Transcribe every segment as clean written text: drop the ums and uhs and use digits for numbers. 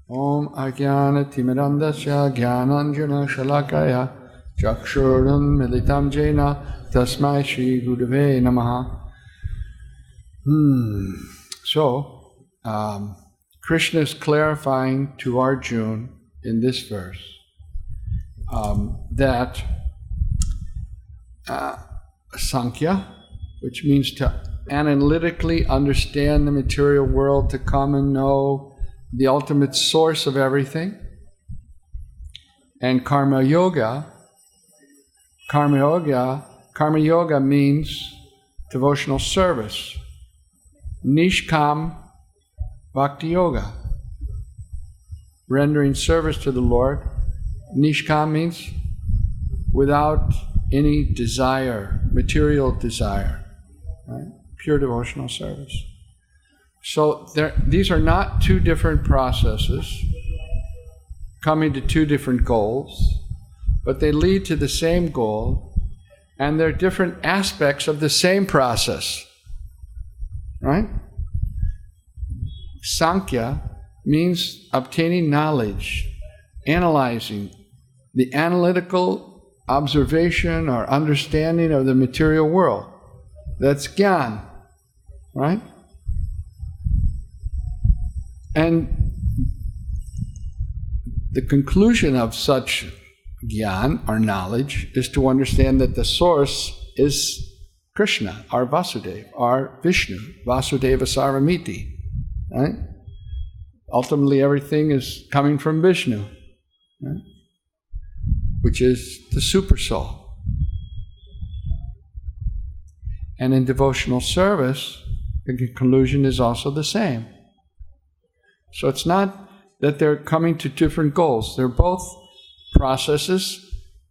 Om Ajnana Timirandasya Jnananjana Shalakaya Chakshurun Militam Jena Tasmai Shri Gurave Namaha. So, Krishna is clarifying to Arjuna in this verse that Sankhya, which means to analytically understand the material world, to come and know the ultimate source of everything, and Karma Yoga means devotional service. Nishkam Bhakti Yoga, rendering service to the Lord. Nishkam means without any desire, material desire, right? Pure devotional service. So these are not two different processes coming to two different goals, but they lead to the same goal, and they're different aspects of the same process, right? Sankhya means obtaining knowledge, analyzing, the analytical observation or understanding of the material world. That's Gyan, right? And the conclusion of such Gyan, or knowledge, is to understand that the source is Krishna, our Vasudeva, our Vishnu, Vasudeva Saramiti, right? Ultimately, everything is coming from Vishnu, right? Which is the super soul. And in devotional service, the conclusion is also the same. So it's not that they're coming to different goals. They're both processes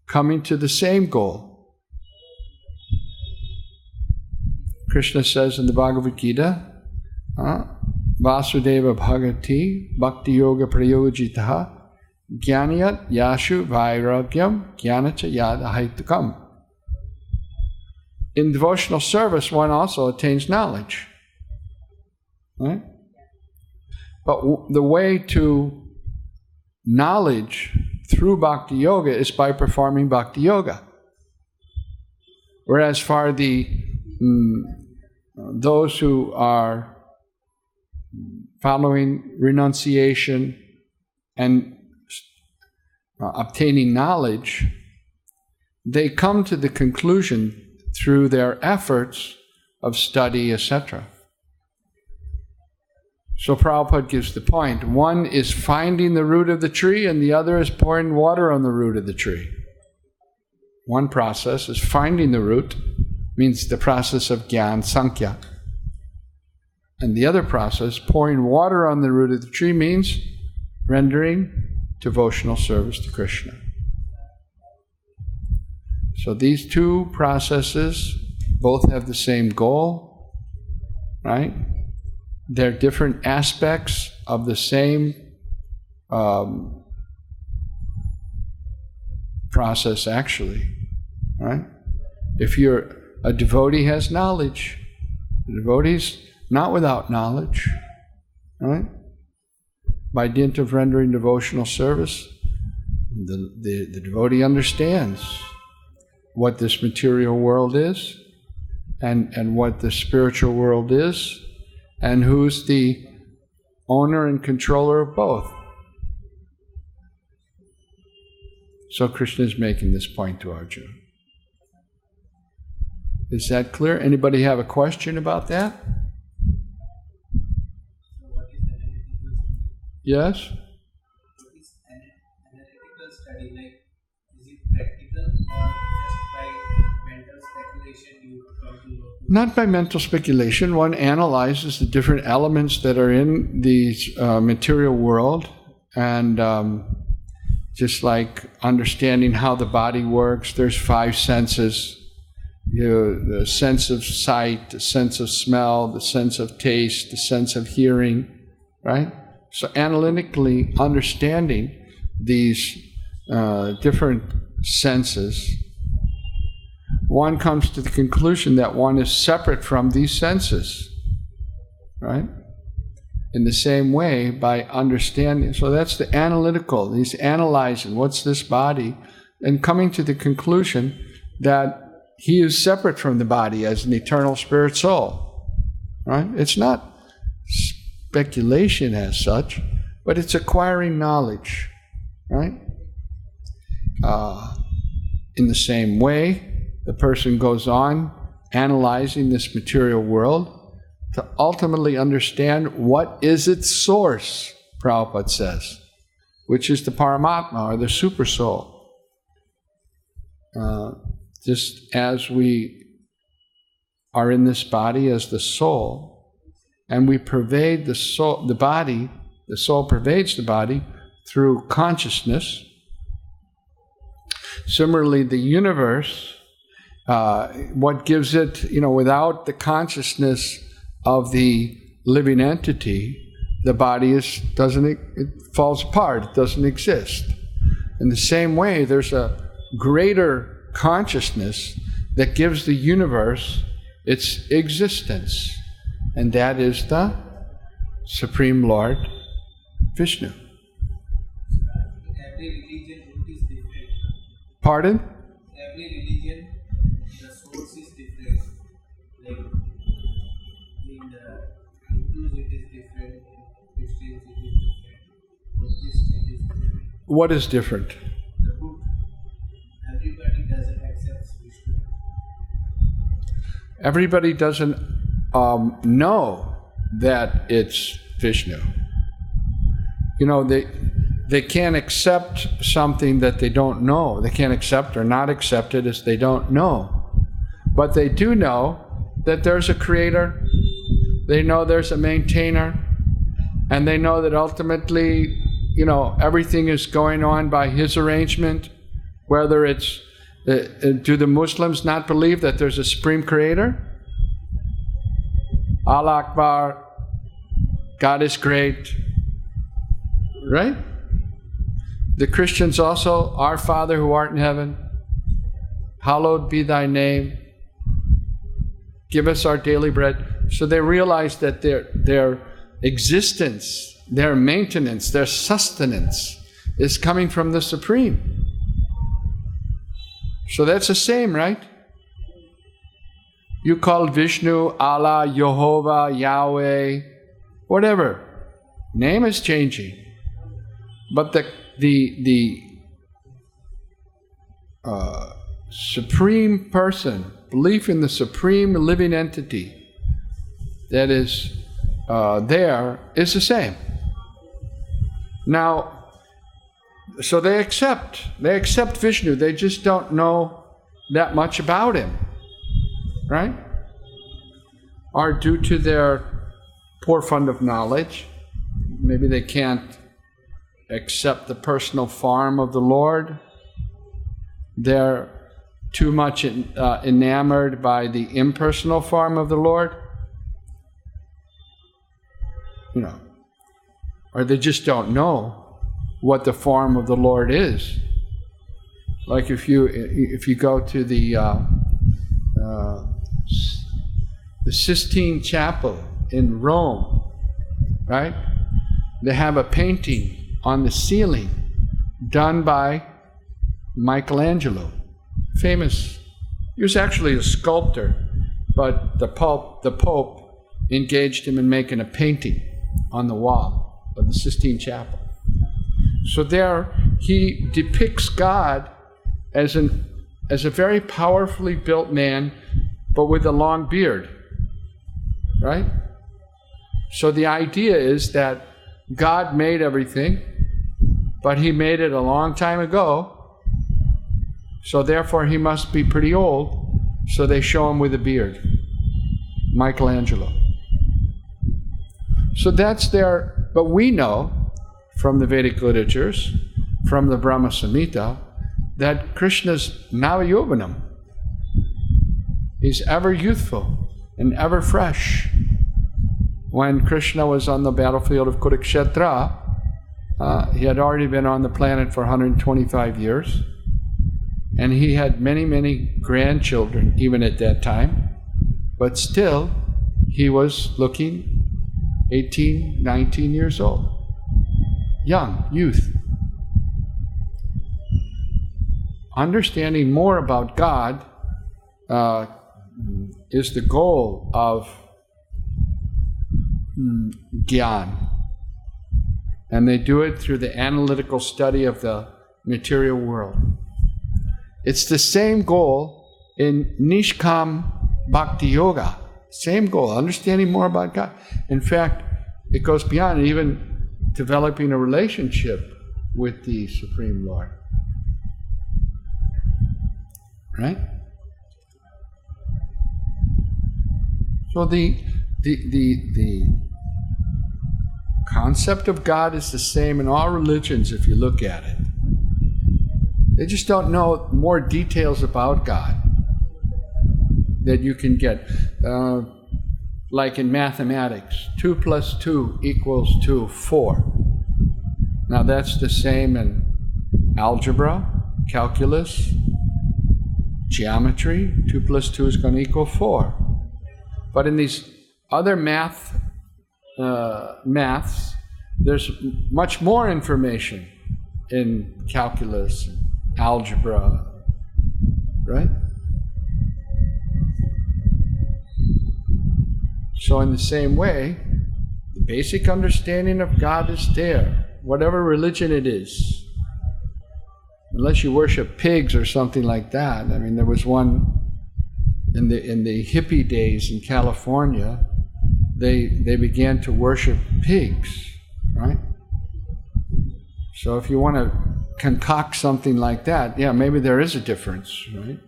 coming to the same goal. Krishna says in the Bhagavad Gita, Vasudeva Bhagati Bhakti Yoga Prayojitaha Jnaniyat Yashu Vairagyam Jnanacha Yad Ahaitukam. In devotional service, one also attains knowledge, right? But the way to knowledge through Bhakti Yoga is by performing Bhakti Yoga. Whereas for those who are following renunciation and obtaining knowledge, they come to the conclusion through their efforts of study, etc. So Prabhupada gives the point. One is finding the root of the tree, and the other is pouring water on the root of the tree. One process is finding the root, means the process of Gyan, Sankhya. And the other process, pouring water on the root of the tree, means rendering devotional service to Krishna. So these two processes both have the same goal, right? They're different aspects of the same process, actually, right? If a devotee has knowledge, the devotee's not without knowledge, right? By dint of rendering devotional service, the devotee understands what this material world is, and what the spiritual world is, and who's the owner and controller of both. So Krishna is making this point to Arjuna. Is that clear? Anybody have a question about that? Yes? What is analytical study like? Is it practical or just by mental speculation you come to know? Not by mental speculation. One analyzes the different elements that are in the material world, and just like understanding how the body works, there's 5 senses. The sense of sight, the sense of smell, the sense of taste, the sense of hearing, right? So analytically understanding these different senses, one comes to the conclusion that one is separate from these senses, right? In the same way, by understanding, so that's the analytical, he's analyzing what's this body, and coming to the conclusion that he is separate from the body as an eternal spirit soul, right? It's not speculation as such, but it's acquiring knowledge, right? In the same way, the person goes on analyzing this material world to ultimately understand what is its source, Prabhupada says, which is the Paramatma, or the Super Soul. Just as we are in this body as the soul, and we pervade the soul, the body, the soul pervades the body through consciousness. Similarly, the universe, what gives it, without the consciousness of the living entity, the body it falls apart, it doesn't exist. In the same way, there's a greater consciousness that gives the universe its existence, and that is the Supreme Lord Vishnu. Every religion root is different. Pardon? Every religion, the source is different. Like in the Hindus it is different, in Christians it is different, Buddhist it is different. What is different? The root. Everybody doesn't accept Vishnu. Everybody doesn't know that it's Vishnu. They can't accept something that they don't know. They can't accept or not accept it as they don't know. But they do know that there's a creator, they know there's a maintainer, and they know that ultimately, everything is going on by his arrangement. Whether it's, do the Muslims not believe that there's a supreme creator? Allah Akbar, God is great, right? The Christians also, Our Father who art in heaven, hallowed be thy name, give us our daily bread. So they realize that their existence, their maintenance, their sustenance is coming from the Supreme. So that's the same, right? You call Vishnu, Allah, Jehovah, Yahweh, whatever. Name is changing. But the supreme person, belief in the supreme living entity that is there is the same. Now, so they accept Vishnu, they just don't know that much about him, right? Or due to their poor fund of knowledge, maybe they can't accept the personal form of the Lord. They're too much enamored by the impersonal form of the Lord. Or they just don't know what the form of the Lord is. Like if you go to the Sistine Chapel in Rome, right? They have a painting on the ceiling done by Michelangelo, famous. He was actually a sculptor, but the Pope engaged him in making a painting on the wall of the Sistine Chapel. So there he depicts God as a very powerfully built man, but with a long beard, right? So the idea is that God made everything, but he made it a long time ago, so therefore he must be pretty old, so they show him with a beard. Michelangelo. So that's their, but we know from the Vedic literatures, from the Brahma Samhita, that Krishna's Navayovanam. He's ever youthful and ever fresh. When Krishna was on the battlefield of Kurukshetra, he had already been on the planet for 125 years, and he had many, many grandchildren even at that time, but still he was looking 18, 19 years old. Young, youth. Understanding more about God is the goal of Gyan. And they do it through the analytical study of the material world. It's the same goal in Nishkam Bhakti Yoga. Same goal, understanding more about God. In fact, it goes beyond even developing a relationship with the Supreme Lord. Right? So the concept of God is the same in all religions if you look at it. They just don't know more details about God that you can get. Like in mathematics, 2 + 2 = 4. Now that's the same in algebra, calculus, geometry. 2 + 2 is going to equal 4. But in these other maths, there's much more information in calculus, algebra, right? So in the same way, the basic understanding of God is there, whatever religion it is. Unless you worship pigs or something like that. I mean, there was one in the hippie days in California, they began to worship pigs, right? So if you want to concoct something like that, yeah, maybe there is a difference, right?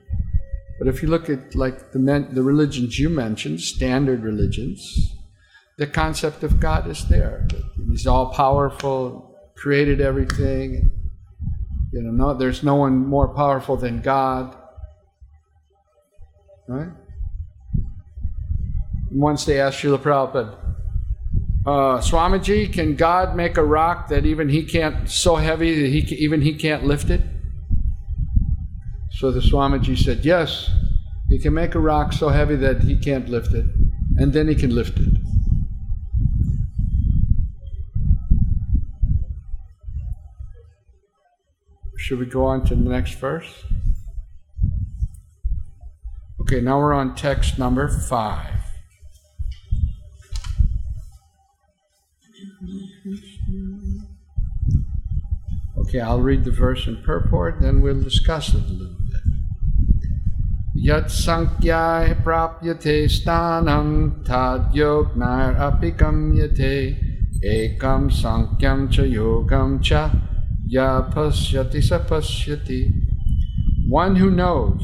But if you look at like the religions you mentioned, standard religions, the concept of God is there. He's all powerful, created everything. There's no one more powerful than God. Right? Once they asked Srila Prabhupada, Swamiji, can God make a rock that even he can't, so heavy that he can't lift it? So the Swamiji said, yes, he can make a rock so heavy that he can't lift it, and then he can lift it. Should we go on to the next verse? Okay, now we're on text number 5. Okay, I'll read the verse in purport, then we'll discuss it a little bit. Yat sankhya prapyate stanam tad yognar apigamyate ekam sankyam cha yogam cha ya pasyati sapasyati. One who knows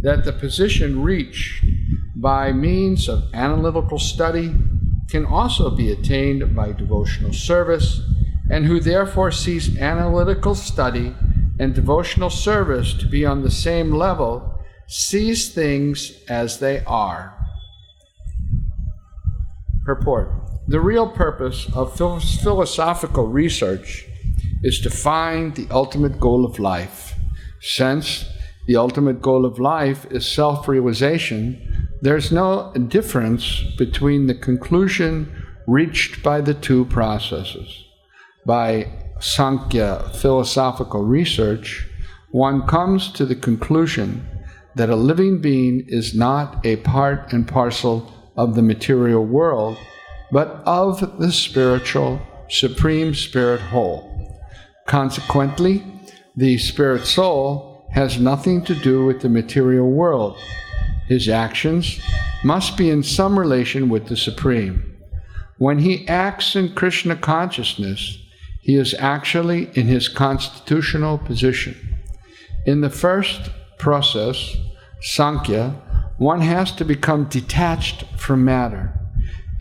that the position reached by means of analytical study can also be attained by devotional service, and who therefore sees analytical study and devotional service to be on the same level, sees things as they are. Purport. The real purpose of philosophical research is to find the ultimate goal of life. Since the ultimate goal of life is self-realization, there's no difference between the conclusion reached by the two processes. By Sankhya philosophical research, one comes to the conclusion that a living being is not a part and parcel of the material world, but of the spiritual, supreme spirit whole. Consequently, the spirit soul has nothing to do with the material world. His actions must be in some relation with the Supreme. When he acts in Krishna consciousness, he is actually in his constitutional position. In the first process, Sankhya, one has to become detached from matter.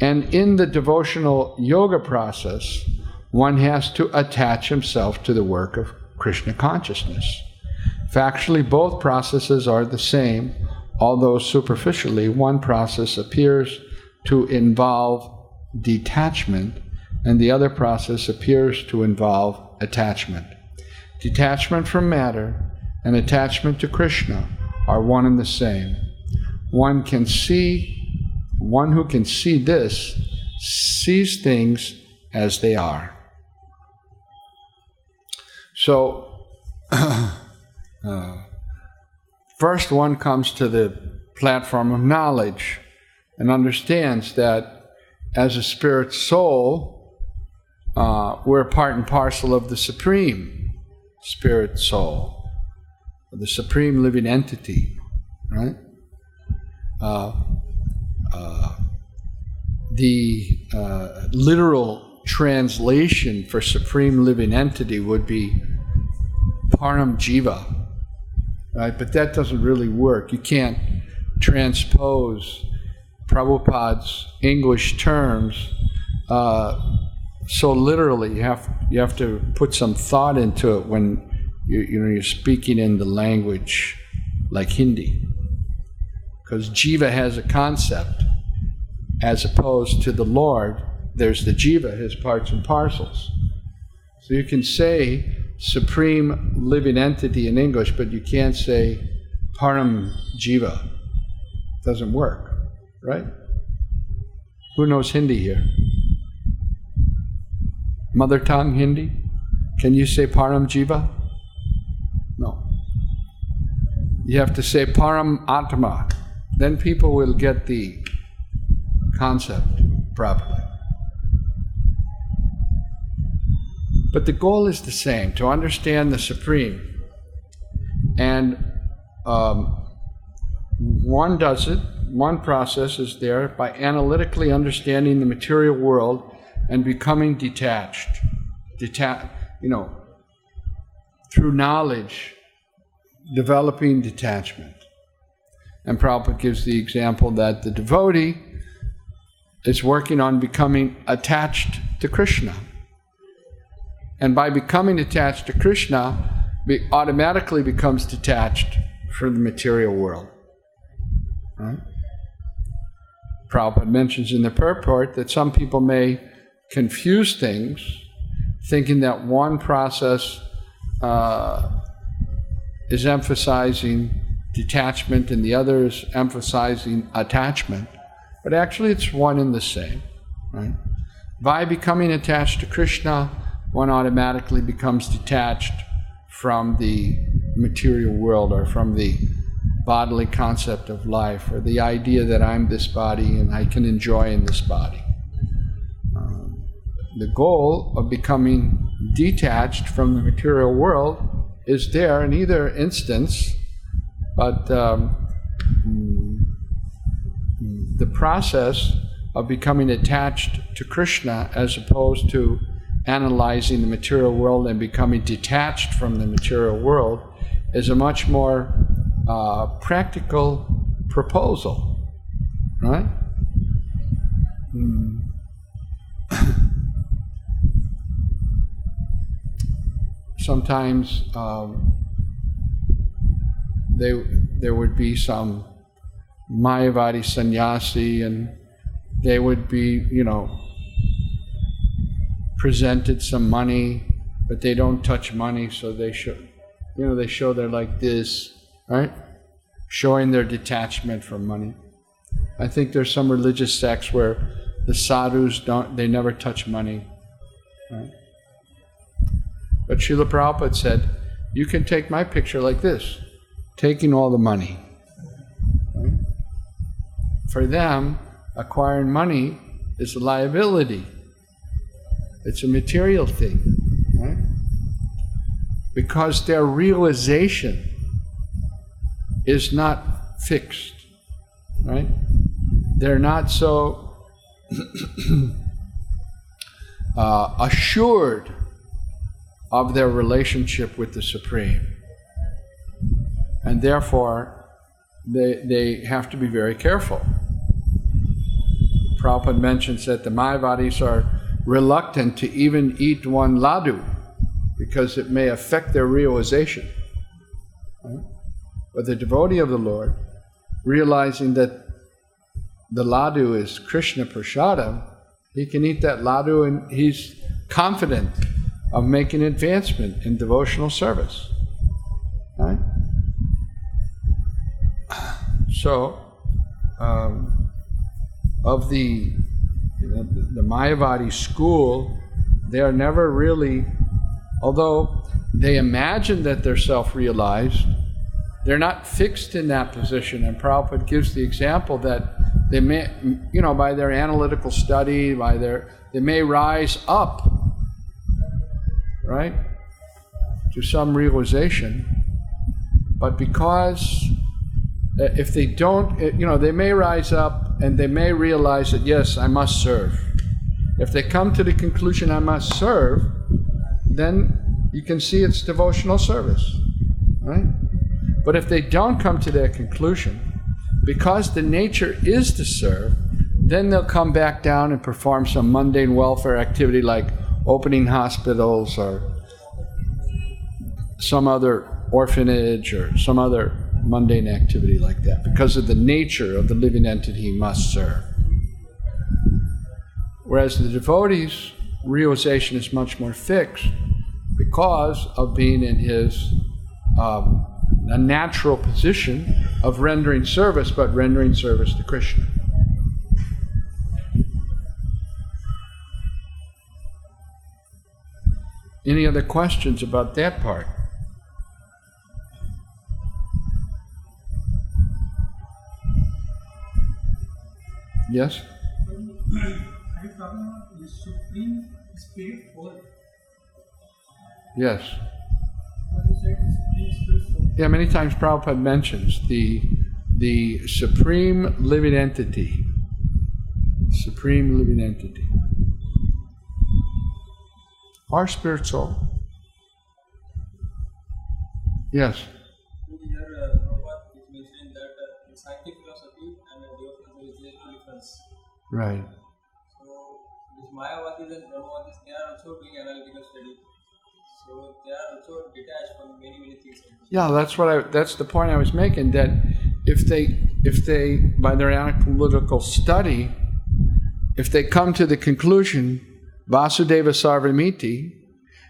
And in the devotional yoga process, one has to attach himself to the work of Krishna consciousness. Factually, both processes are the same, although superficially one process appears to involve detachment and the other process appears to involve attachment. Detachment from matter and attachment to Krishna are one and the same. One who can see this sees things as they are. So, first one comes to the platform of knowledge and understands that as a spirit soul, we're part and parcel of the Supreme Spirit Soul, the Supreme Living Entity, right? The literal translation for Supreme Living Entity would be Param Jiva, right? But that doesn't really work. You can't transpose Prabhupada's English terms so literally. You have to put some thought into it when you're speaking in the language like Hindi, because Jiva has a concept as opposed to the Lord. There's the Jiva, his parts and parcels. So you can say Supreme Living Entity in English, but you can't say Param Jiva. It doesn't work, right? Who knows Hindi here? Mother tongue Hindi? Can you say Param Jiva? No. You have to say Param Atma. Then people will get the concept properly. But the goal is the same, to understand the Supreme. And one does it, one process is there by analytically understanding the material world and becoming detached. Through knowledge, developing detachment. And Prabhupada gives the example that the devotee is working on becoming attached to Krishna. And by becoming attached to Krishna, automatically becomes detached from the material world. Right? Prabhupada mentions in the purport that some people may confuse things, thinking that one process is emphasizing detachment and the other is emphasizing attachment. But actually it's one and the same. Right? By becoming attached to Krishna, one automatically becomes detached from the material world or from the bodily concept of life or the idea that I'm this body and I can enjoy in this body. The goal of becoming detached from the material world is there in either instance, but the process of becoming attached to Krishna as opposed to analyzing the material world and becoming detached from the material world is a much more practical proposal, right? Sometimes there would be some Mayavadi sannyasi and they would be, presented some money, but they don't touch money, so they show, they show they're like this, right? Showing their detachment from money. I think there's some religious sects where the sadhus they never touch money, right? But Srila Prabhupada said, you can take my picture like this, taking all the money. Right? For them, acquiring money is a liability. It's a material thing, right? Because their realization is not fixed, right? They're not so assured of their relationship with the Supreme. And therefore, they have to be very careful. Prabhupada mentions that the Mayavadis are reluctant to even eat one laddu because it may affect their realization. Right? But the devotee of the Lord, realizing that the laddu is Krishna Prasadam, he can eat that laddu and he's confident of making advancement in devotional service. Right? So, of the the Mayavadi school, they are never really, although they imagine that they're self-realized, they're not fixed in that position. And Prabhupada gives the example that they may, by their analytical study, they may rise up, right, to some realization, but because if they don't, they may rise up and they may realize that, yes, I must serve. If they come to the conclusion, I must serve, then you can see it's devotional service, right? But if they don't come to that conclusion, because the nature is to serve, then they'll come back down and perform some mundane welfare activity like opening hospitals or some other orphanage or some other mundane activity like that. Because of the nature of the living entity, he must serve. Whereas the devotee's realization is much more fixed because of being in his a natural position of rendering service, but rendering service to Krishna. Any other questions about that part? Yes? Are you talking about the Supreme Spirit Force? Yes. What you said, Supreme Spirit Force? Yeah, many times Prabhupada mentions the Supreme Living Entity. Supreme Living Entity. Our spirit soul. Yes. Here, Prabhupada is mentioning that in scientific philosophy and devotional is a difference. Right. So, these Mayavadis and Brahmavadis, they are also doing analytical study. So, they are also detached from many things. Yeah, that's the point I was making, that if they by their analytical study, if they come to the conclusion Vasudeva Sarvamiti,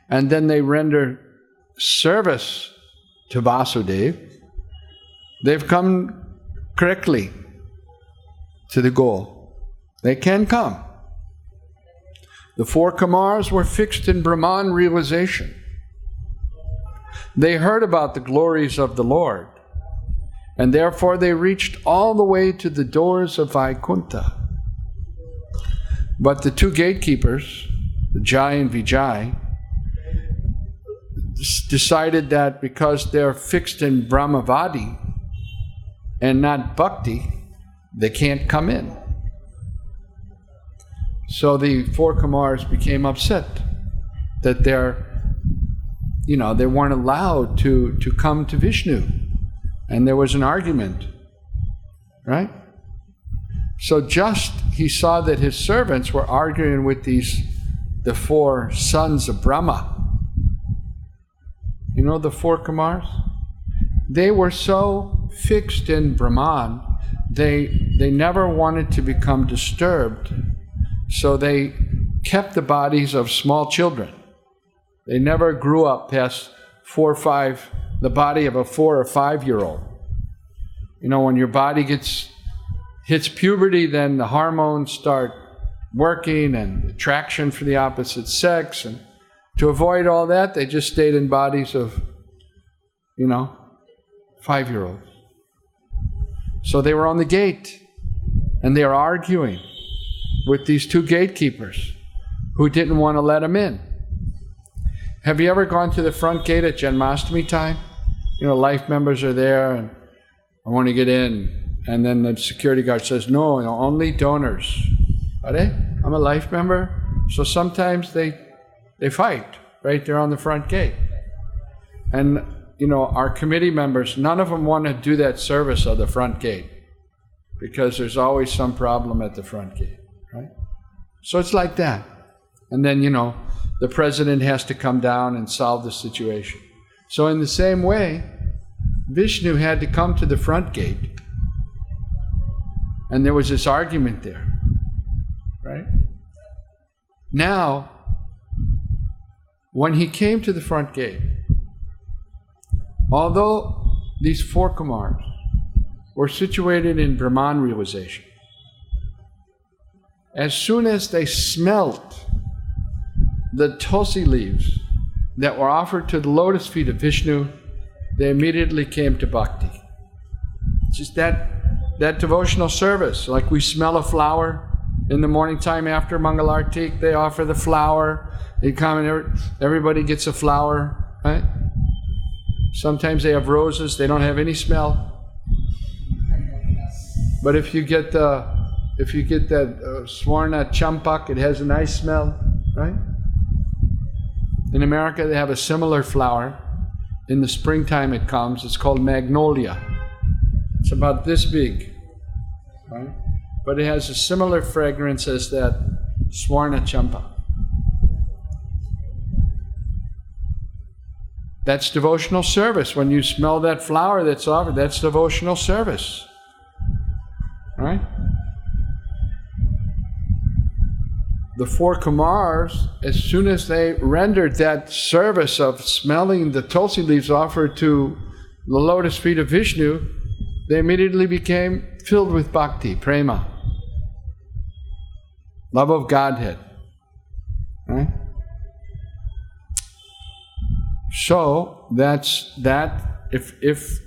and then they render service to Vasudeva, they've come correctly to the goal. They can come. The four Kumars were fixed in Brahman realization. They heard about the glories of the Lord, and therefore they reached all the way to the doors of Vaikuntha. But the two gatekeepers, Jai and Vijay, decided that because they're fixed in Brahmavadi and not Bhakti, they can't come in. So the four Kumars became upset that they weren't allowed to come to Vishnu. And there was an argument, right? So he saw that his servants were arguing with the four sons of Brahma. You know the four Kumars? They were so fixed in Brahman, they never wanted to become disturbed. So they kept the bodies of small children. They never grew up past 4 or 5, the body of a 4 or 5-year-old. When your body hits puberty, then the hormones start working and attraction for the opposite sex. And to avoid all that, they just stayed in bodies of, 5-year-olds. So they were on the gate, and they were arguing with these two gatekeepers who didn't want to let them in. Have you ever gone to the front gate at Janmashtami time? Life members are there, and I want to get in. And then the security guard says, no, only donors. I'm a life member. So sometimes they fight right there on the front gate. And, our committee members, none of them want to do that service of the front gate because there's always some problem at the front gate, right? So it's like that. And then, the president has to come down and solve the situation. So in the same way, Vishnu had to come to the front gate. And there was this argument there, right? Now, when he came to the front gate, although these four Kumars were situated in Brahman realization, as soon as they smelt the tulsi leaves that were offered to the lotus feet of Vishnu, they immediately came to bhakti. Just that devotional service, like we smell a flower in the morning time after Mangalartik, they offer the flower, they come and everybody gets a flower, right? Sometimes they have roses, they don't have any smell. But if you get that Swarna Champak, it has a nice smell, right? In America they have a similar flower. In the springtime it comes, it's called magnolia. It's about this big, right? But it has a similar fragrance as that Swarna Champa. That's devotional service. When you smell that flower that's offered, that's devotional service. Right? The four Kumars, as soon as they rendered that service of smelling the tulsi leaves offered to the lotus feet of Vishnu, they immediately became filled with bhakti, prema, love of Godhead. Right? So that's that. If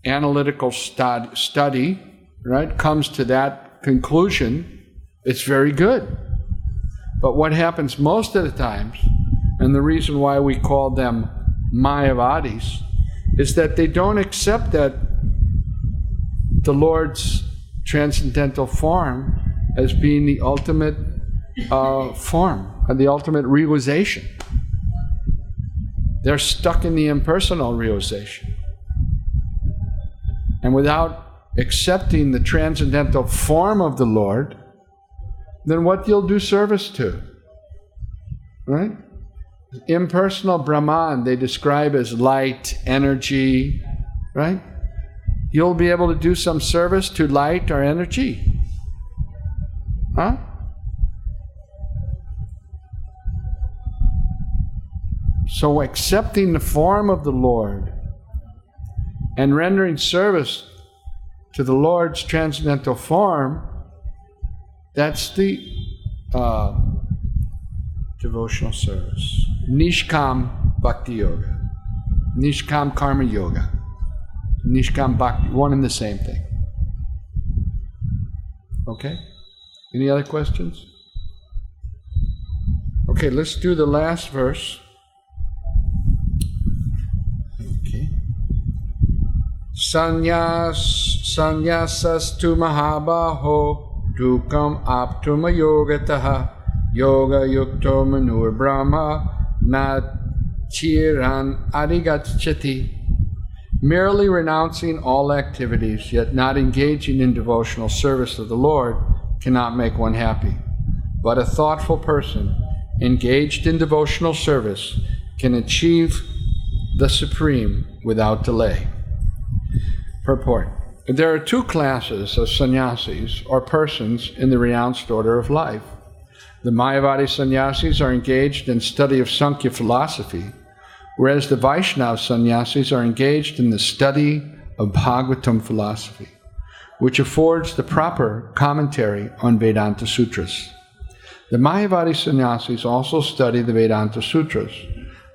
analytical study, right, comes to that conclusion, it's very good. But what happens most of the times, and the reason why we call them Mayavadis, is that they don't accept that the Lord's transcendental form as being the ultimate form, and the ultimate realization. They're stuck in the impersonal realization. And without accepting the transcendental form of the Lord, then what you'll do service to? Right? Impersonal Brahman, they describe as light, energy, right? You'll be able to do some service to light or energy. Huh? So accepting the form of the Lord and rendering service to the Lord's transcendental form, that's the devotional service. Nishkam Bhakti Yoga. Nishkam Karma Yoga. Nishkam Bhakti, one and the same thing. Okay? Any other questions? Okay, let's do the last verse. Okay. Sanyasastu mahabaho dukam aptuma yogataha yoga yukto manur brahma nat chiran adhigacchati. Merely renouncing all activities, yet not engaging in devotional service of the Lord, cannot make one happy. But a thoughtful person, engaged in devotional service, can achieve the Supreme without delay. Purport. There are two classes of sannyasis, or persons, in the renounced order of life. The Mayavadi sannyasis are engaged in study of Sankhya philosophy, whereas the Vaishnava sannyasis are engaged in the study of Bhagavatam philosophy, which affords the proper commentary on Vedanta Sutras. The Mayavadi sannyasis also study the Vedanta Sutras,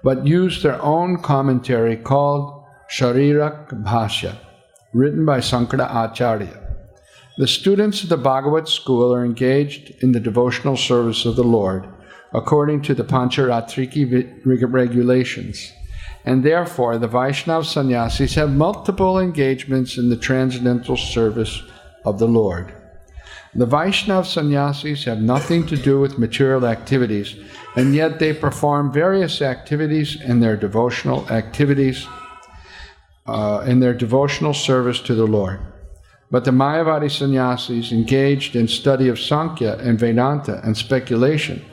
but use their own commentary called Sharirak Bhashya, written by Sankara Acharya. The students of the Bhagavad school are engaged in the devotional service of the Lord, according to the Pancharatriki regulations, and therefore the Vaishnava sannyasis have multiple engagements in the transcendental service of the Lord. The Vaishnava sannyasis have nothing to do with material activities, and yet they perform various activities in their devotional service to the Lord. But the Mayavadi sannyasis, engaged in study of Sankhya and Vedanta and speculation,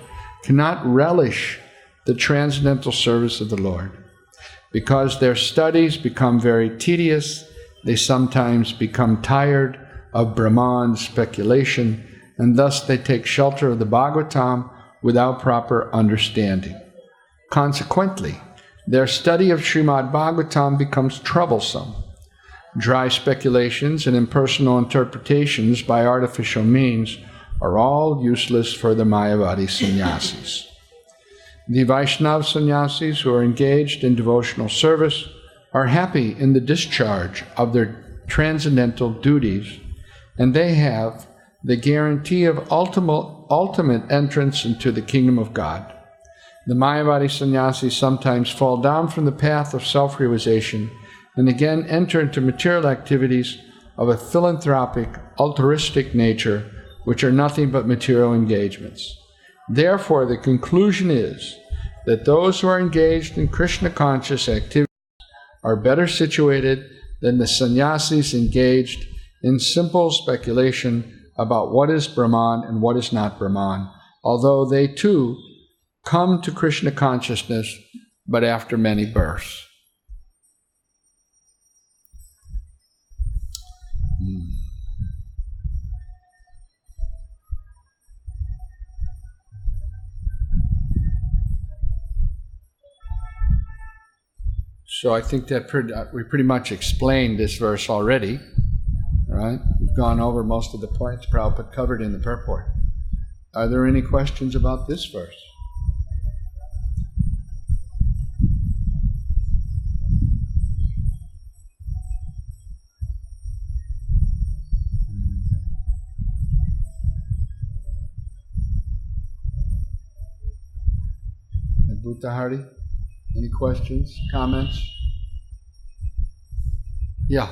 cannot relish the transcendental service of the Lord. Because their studies become very tedious, they sometimes become tired of Brahman speculation, and thus they take shelter of the Bhagavatam without proper understanding. Consequently, their study of Srimad Bhagavatam becomes troublesome. Dry speculations and impersonal interpretations by artificial means are all useless for the Mayavadi sannyasis. The Vaishnava sannyasis who are engaged in devotional service are happy in the discharge of their transcendental duties, and they have the guarantee of ultimate entrance into the kingdom of God. The Mayavadi sannyasis sometimes fall down from the path of self-realization and again enter into material activities of a philanthropic, altruistic nature, which are nothing but material engagements. Therefore, the conclusion is that those who are engaged in Krishna-conscious activities are better situated than the sannyasis engaged in simple speculation about what is Brahman and what is not Brahman, although they too come to Krishna consciousness, but after many births. So I think that we pretty much explained this verse already, right? We've gone over most of the points Prabhupada covered in the purport. Are there any questions about this verse? Bhuttahari, any questions, comments? Yeah.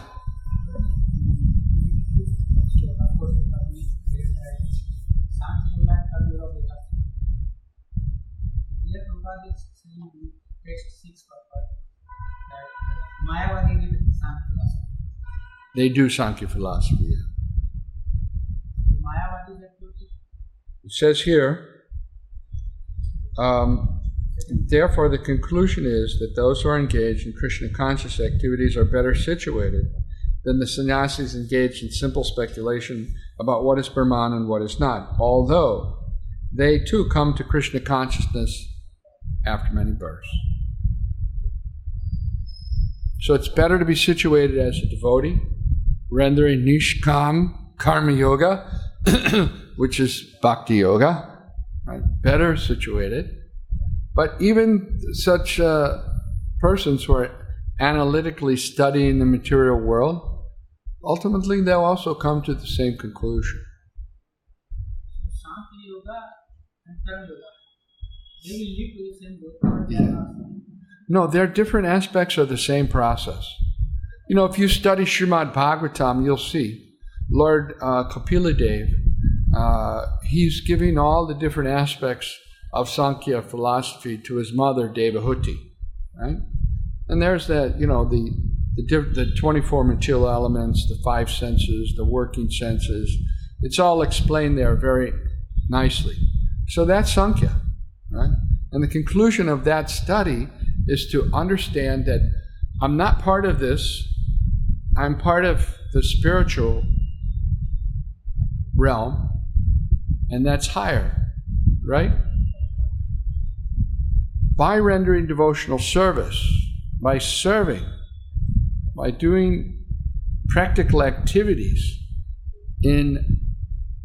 They do Sankhya philosophy. Yeah. It says here, therefore the conclusion is that those who are engaged in Krishna conscious activities are better situated than the sannyasis engaged in simple speculation about what is Brahman and what is not, although they too come to Krishna consciousness after many births. So it's better to be situated as a devotee, rendering nishkam karma yoga, which is bhakti yoga, right? Better situated. But even such persons who are analytically studying the material world, ultimately they'll also come to the same conclusion. Sankhya yoga and Karma yoga, they will lead to the same goal. Yeah. No, they're different aspects of the same process. You know, if you study Srimad Bhagavatam, you'll see Lord Kapila Dev, he's giving all the different aspects of Sankhya philosophy to his mother Devahuti, right? And there's that, you know, the 24 material elements, the 5 senses, the working senses. It's all explained there very nicely. So that's Sankhya, right? And the conclusion of that study is to understand that I'm not part of this, I'm part of the spiritual realm, and that's higher, right? By rendering devotional service, by serving, by doing practical activities in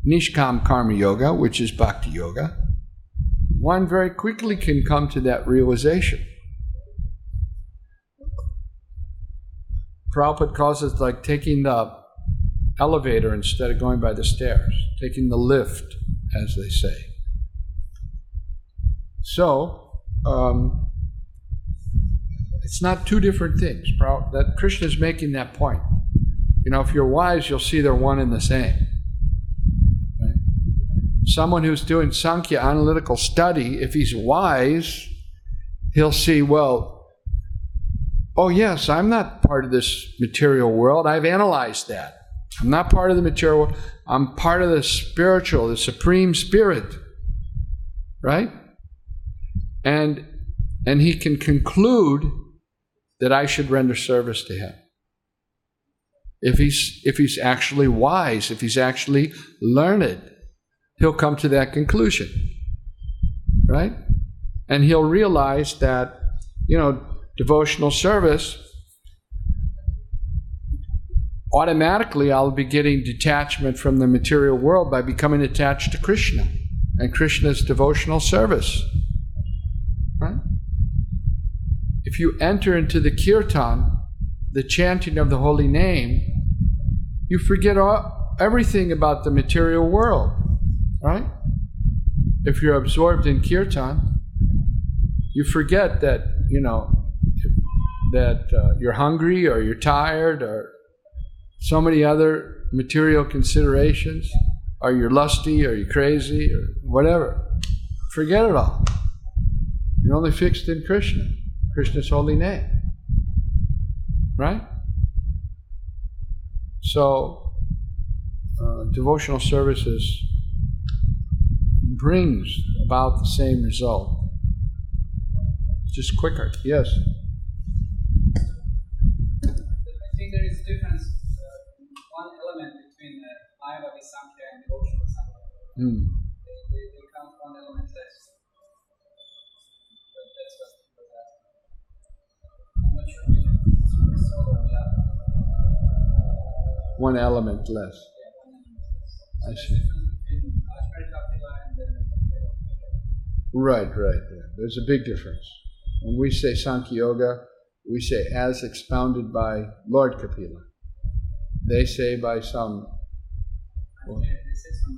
Nishkam Karma Yoga, which is Bhakti Yoga, one very quickly can come to that realization. Prabhupada calls it like taking the elevator instead of going by the stairs, taking the lift, as they say. So, it's not two different things. That Krishna is making that point. You know, if you're wise, you'll see they're one and the same. Right? Someone who's doing Sankhya analytical study, if he's wise, he'll see, well, oh yes, I'm not part of this material world. I've analyzed that. I'm not part of the material world. I'm part of the spiritual, the supreme spirit. Right? And he can conclude that I should render service to him. If he's actually wise, if he's actually learned, he'll come to that conclusion. Right? And he'll realize that, you know, devotional service automatically I'll be getting detachment from the material world by becoming attached to Krishna and Krishna's devotional service. Right? If you enter into the kirtan, the chanting of the holy name, you forget everything about the material world, right? If you're absorbed in kirtan, you forget that, you're hungry or you're tired or so many other material considerations, or you're lusty or you're crazy or whatever. Forget it all. You're only fixed in Krishna, Krishna's holy name. Right? So, devotional services brings about the same result. Just quicker. Yes? I think there is a difference, one element between Mayavadi Sankhya and devotional Sankhya. They count one element less. But that's what was asked. I'm not sure which one is so or yeah. One element less. Yeah, one element less. So I see. Between Hare Kapila and then Right. There's a big difference. When we say Sankhya Yoga, we say as expounded by Lord Kapila. They say by some... this is from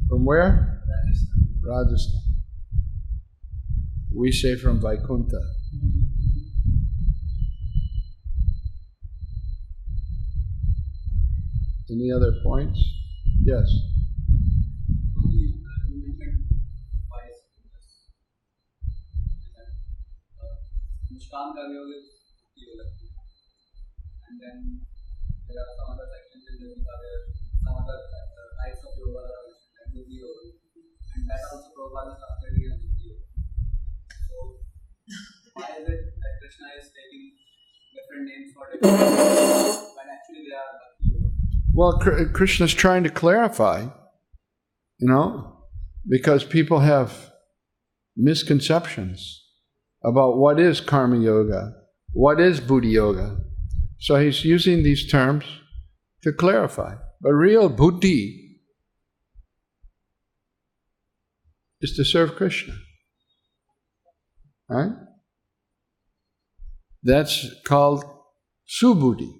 From where? Rajasthan. Rajasthan. We say from Vaikuntha. Any other points? Yes. Nishkanta Yoga is yoga. And then there are some other sections in the Gita where some other types of yoga are mentioned, like Buddhi Yoga. And that also Prabhupada is studying as Buddhi Yoga. So, why is it that Krishna is taking different names for different yoga when actually they are Bhakti Yoga? Well, Krishna's trying to clarify, because people have misconceptions about what is karma yoga, what is buddhi yoga. So he's using these terms to clarify. But real buddhi is to serve Krishna. Right? That's called subuddhi.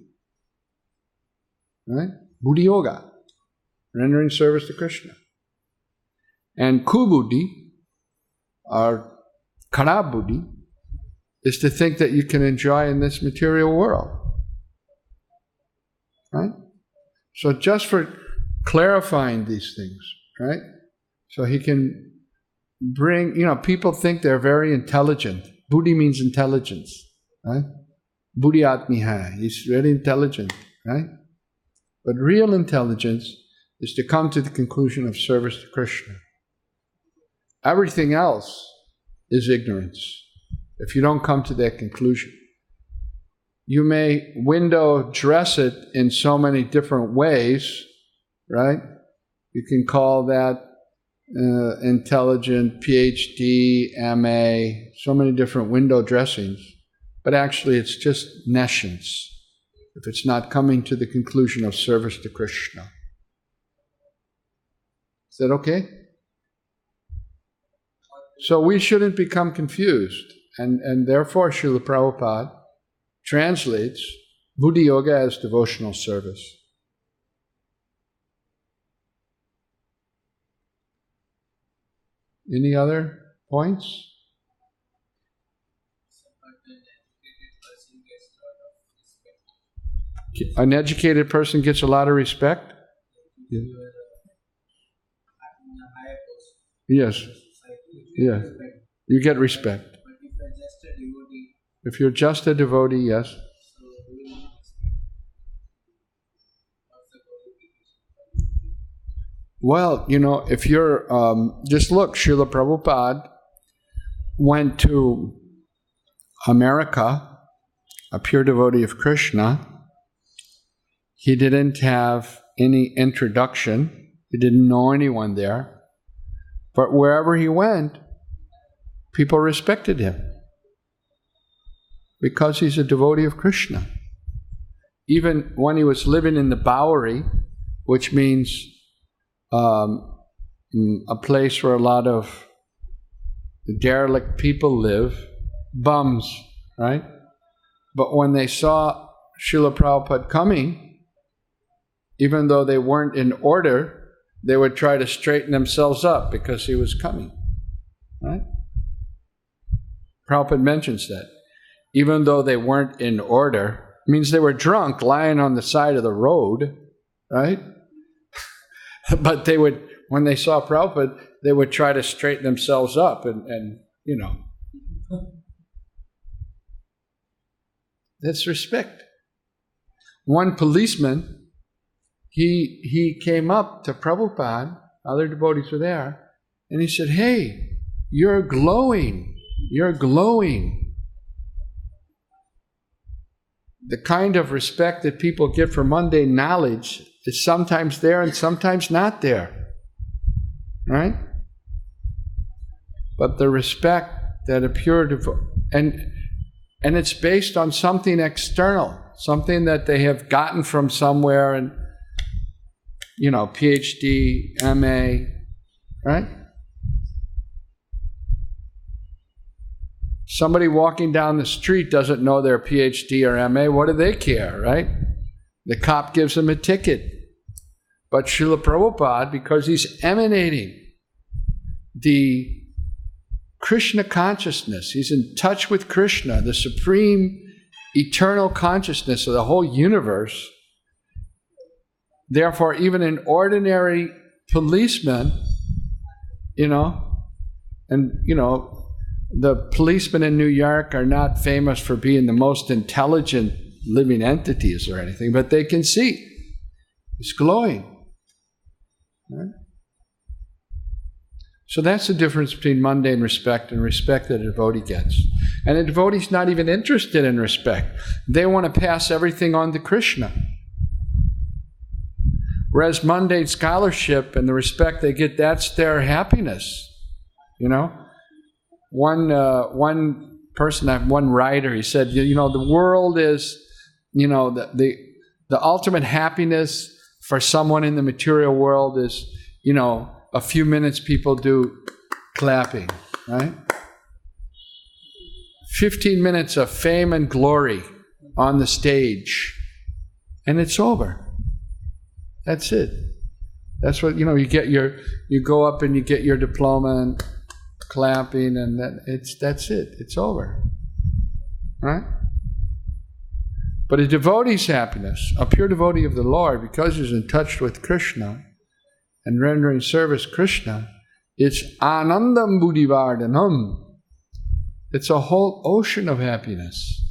Right? Buddhi yoga, rendering service to Krishna. And kubuddhi, or kharab buddhi, is to think that you can enjoy in this material world. Right? So just for clarifying these things, right? So he can bring, people think they're very intelligent. Buddhi means intelligence, right? Buddhi atmi hai, he's very intelligent, right? But real intelligence is to come to the conclusion of service to Krishna. Everything else is ignorance if you don't come to that conclusion. You may window dress it in so many different ways, right? You can call that intelligent, PhD, MA, so many different window dressings, but actually it's just nescience if it's not coming to the conclusion of service to Krishna. Is that okay? So we shouldn't become confused, and therefore Srila Prabhupada translates Buddhi Yoga as devotional service. Any other points? An educated person gets a lot of respect? Yeah. Yes. Yeah. You get respect. If you're just a devotee, yes. Well, if you're, just look, Srila Prabhupada went to America, a pure devotee of Krishna. He didn't have any introduction. He didn't know anyone there. But wherever he went, people respected him because he's a devotee of Krishna. even when he was living in the Bowery, which means a place where a lot of derelict people live, bums, right? But when they saw Srila Prabhupada coming, even though they weren't in order, they would try to straighten themselves up because he was coming, right? Prabhupada mentions that. Even though they weren't in order, it means they were drunk, lying on the side of the road, right? But they would, when they saw Prabhupada, they would try to straighten themselves up and you know. That's respect. One policeman, he came up to Prabhupada, other devotees were there, and he said, "Hey, you're glowing, you're glowing." The kind of respect that people get for mundane knowledge is sometimes there and sometimes not there, right? But the respect that a pure devotee, and it's based on something external, something that they have gotten from somewhere, and you know, PhD, MA, right? Somebody walking down the street doesn't know their PhD or MA. What do they care, right? The cop gives them a ticket. But Srila Prabhupada, because he's emanating the Krishna consciousness, he's in touch with Krishna, the supreme eternal consciousness of the whole universe. Therefore, even an ordinary policeman, you know, and you know, the policemen in New York are not famous for being the most intelligent living entities or anything, but they can see. It's glowing. Right? So that's the difference between mundane respect and respect that a devotee gets. And a devotee's not even interested in respect. They want to pass everything on to Krishna. Whereas mundane scholarship and the respect they get, that's their happiness. You know? One person, one writer, he said, you know, the world is, you know, the ultimate happiness for someone in the material world is, you know, a few minutes people do clapping, right? 15 minutes of fame and glory on the stage, and it's over. That's it. That's what, you know, you go up and you get your diploma and clapping, and that's it. It's over, right? But a devotee's happiness, a pure devotee of the Lord, because he's in touch with Krishna and rendering service Krishna, it's anandam buddhivardhanam. It's a whole ocean of happiness.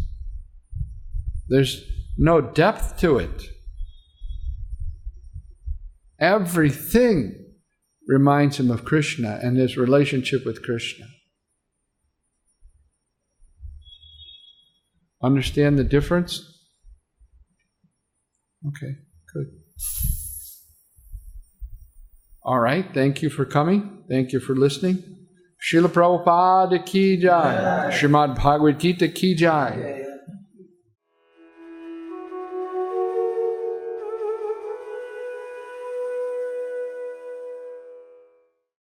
There's no depth to it. Everything reminds him of Krishna and his relationship with Krishna. Understand the difference? Okay, good. All right, thank you for coming. Thank you for listening. Srila Prabhupada ki jai. Srimad Bhagavad Gita ki jai.